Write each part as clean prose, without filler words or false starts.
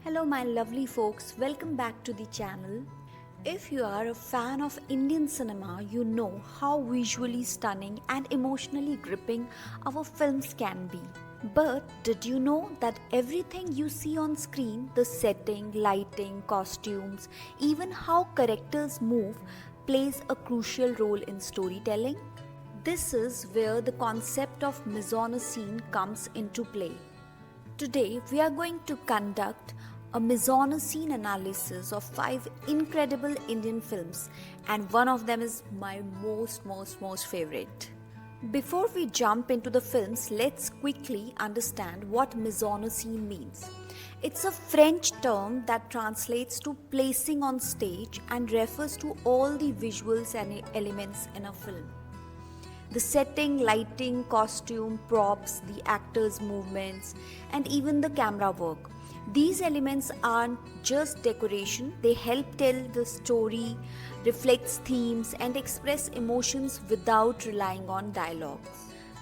Hello, my lovely folks, welcome back to the channel. If you are a fan of Indian cinema, you know how visually stunning and emotionally gripping our films can be. But did you know that everything you see on screen, the setting, lighting, costumes, even how characters move, plays a crucial role in storytelling? This is where the concept of mise-en-scene comes into play. Today, we are going to conduct a mise-en-scene analysis of 5 incredible Indian films, and one of them is my most favorite. Before we jump into the films, let's quickly understand what mise-en-scene means. It's a French term that translates to placing on stage and refers to all the visuals and elements in a film. The setting, lighting, costume, props, the actors' movements, and even the camera work. These elements aren't just decoration, they help tell the story, reflects themes, and express emotions without relying on dialogue.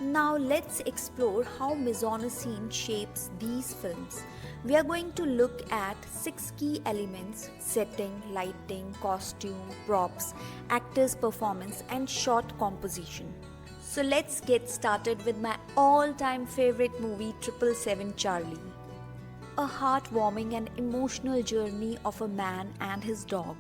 Now let's explore how mise-en-scene shapes these films. We are going to look at 6 key elements: setting, lighting, costume, props, actors' performance, and shot composition. So let's get started with my all-time favorite movie, 777 Charlie. A heartwarming and emotional journey of a man and his dog.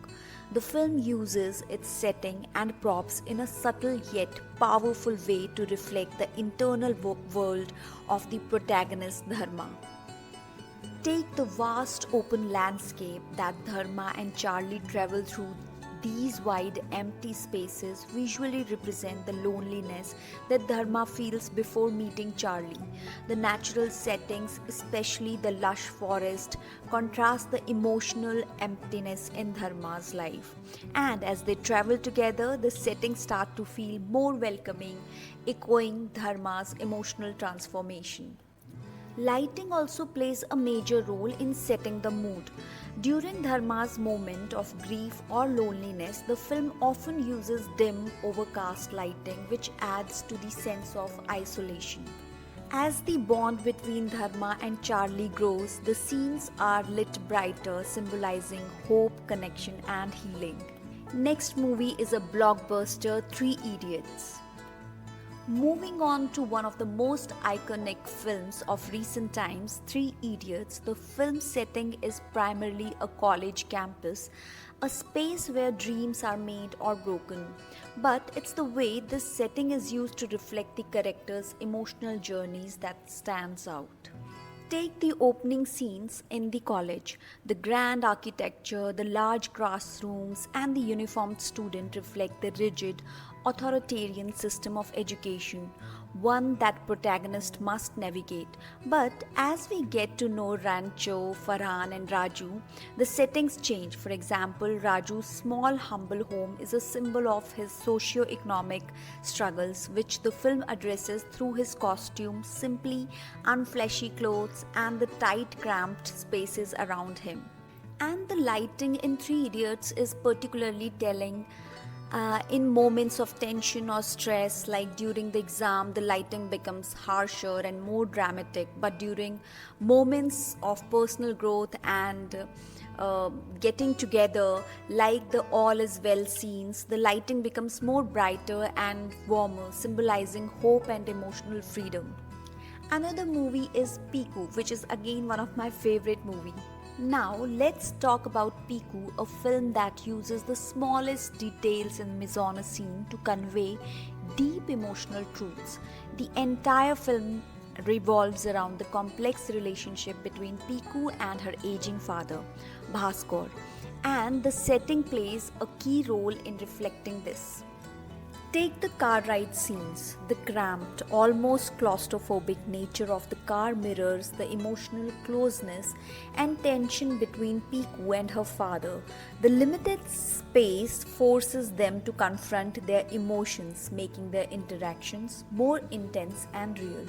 The film uses its setting and props in a subtle yet powerful way to reflect the internal world of the protagonist Dharma. Take the vast open landscape that Dharma and Charlie travel through. These wide, empty spaces visually represent the loneliness that Dharma feels before meeting Charlie. The natural settings, especially the lush forest, contrast the emotional emptiness in Dharma's life. And as they travel together, the settings start to feel more welcoming, echoing Dharma's emotional transformation. Lighting also plays a major role in setting the mood. During Dharma's moment of grief or loneliness, the film often uses dim, overcast lighting, which adds to the sense of isolation. As the bond between Dharma and Charlie grows, the scenes are lit brighter, symbolizing hope, connection, and healing. Next movie is a blockbuster, Three Idiots. Moving on to one of the most iconic films of recent times, Three Idiots, the film setting is primarily a college campus, a space where dreams are made or broken. But it's the way this setting is used to reflect the characters' emotional journeys that stands out. Take the opening scenes in the college. The grand architecture, the large classrooms, and the uniformed student reflect the rigid, authoritarian system of education, one that protagonist must navigate. But as we get to know Rancho, Farhan, and Raju, the settings change. For example, Raju's small, humble home is a symbol of his socio-economic struggles, which the film addresses through his costume, simply unflashy clothes, and the tight, cramped spaces around him. And the lighting in Three Idiots is particularly telling. In moments of tension or stress, like during the exam, the lighting becomes harsher and more dramatic. But during moments of personal growth and getting together, like the all is well scenes, the lighting becomes more brighter and warmer, symbolizing hope and emotional freedom. Another movie is Piku, which is again one of my favorite movies. Now let's talk about Piku, a film that uses the smallest details in mise-en-scene to convey deep emotional truths. The entire film revolves around the complex relationship between Piku and her aging father, Bhaskar, and the setting plays a key role in reflecting this. Take the car ride scenes. The cramped, almost claustrophobic nature of the car mirrors the emotional closeness and tension between Piku and her father. The limited space forces them to confront their emotions, making their interactions more intense and real.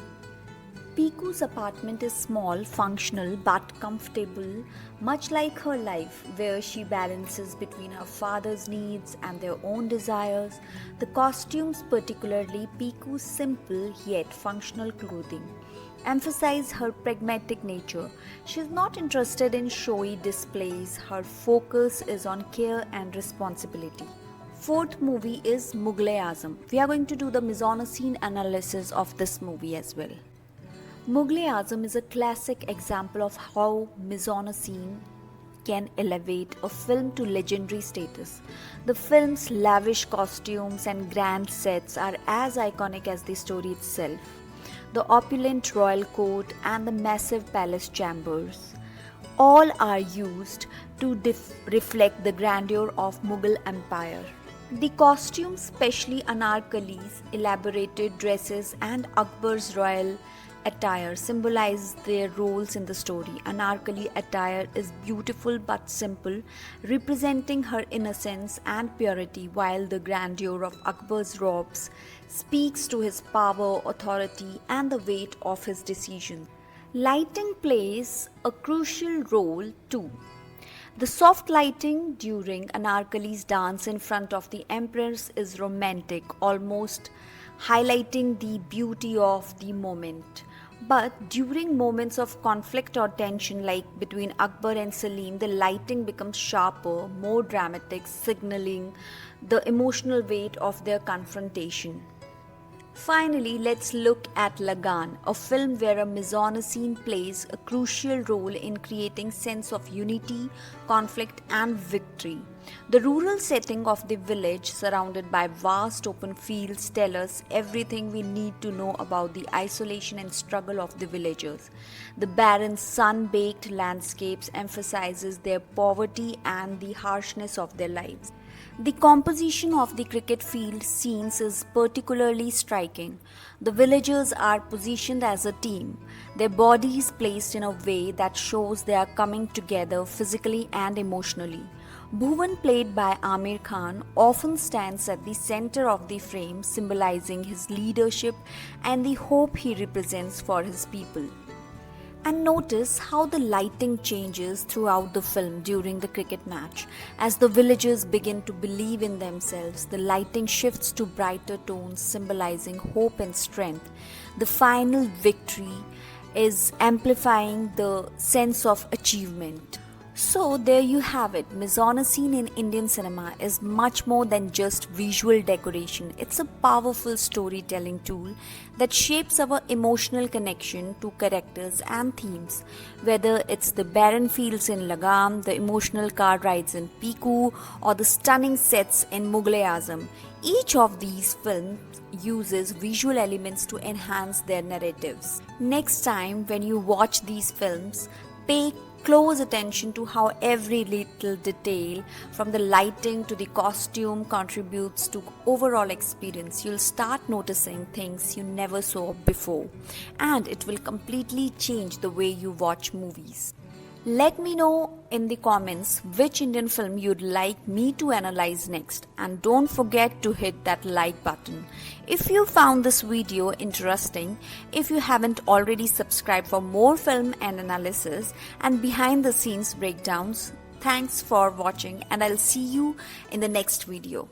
Piku's apartment is small, functional, but comfortable, much like her life, where she balances between her father's needs and their own desires. The costumes, particularly Piku's simple yet functional clothing, emphasize her pragmatic nature. She is not interested in showy displays, her focus is on care and responsibility. Fourth movie is Mughal-e-Azam. We are going to do the mise-en-scene analysis of this movie as well. Mughal-e-Azam is a classic example of how mise-en-scene can elevate a film to legendary status. The film's lavish costumes and grand sets are as iconic as the story itself. The opulent royal court and the massive palace chambers all are used to reflect the grandeur of Mughal Empire. The costumes, especially Anarkali's elaborated dresses and Akbar's royal attire, symbolize their roles in the story. Anarkali attire is beautiful but simple, representing her innocence and purity, while the grandeur of Akbar's robes speaks to his power, authority, and the weight of his decisions. Lighting plays a crucial role too. The soft lighting during Anarkali's dance in front of the empress is romantic, almost highlighting the beauty of the moment. But during moments of conflict or tension, like between Akbar and Salim, the lighting becomes sharper, more dramatic, signaling the emotional weight of their confrontation. Finally, let's look at Lagan, a film where a mise-en-scene plays a crucial role in creating sense of unity, conflict and victory. The rural setting of the village, surrounded by vast open fields, tell us everything we need to know about the isolation and struggle of the villagers. The barren, sun-baked landscapes emphasizes their poverty and the harshness of their lives. The composition of the cricket field scenes is particularly striking. The villagers are positioned as a team, their bodies placed in a way that shows they are coming together physically and emotionally. Bhuvan, played by Amir Khan, often stands at the center of the frame, symbolizing his leadership and the hope he represents for his people. And notice how the lighting changes throughout the film during the cricket match. As the villagers begin to believe in themselves, the lighting shifts to brighter tones symbolizing hope and strength. The final victory is amplifying the sense of achievement. So there you have it. Mise-en-scene in Indian cinema is much more than just visual decoration. It's a powerful storytelling tool that shapes our emotional connection to characters and themes. Whether it's the barren fields in Lagam, the emotional car rides in Piku, or the stunning sets in Mughal-e-Azam, each of these films uses visual elements to enhance their narratives. Next time when you watch these films, pay close attention to how every little detail, from the lighting to the costume, contributes to overall experience. You'll start noticing things you never saw before, and it will completely change the way you watch movies. Let me know in the comments which Indian film you'd like me to analyze next, and don't forget to hit that like button. If you found this video interesting, if you haven't already subscribed for more film and analysis and behind the scenes breakdowns, thanks for watching and I'll see you in the next video.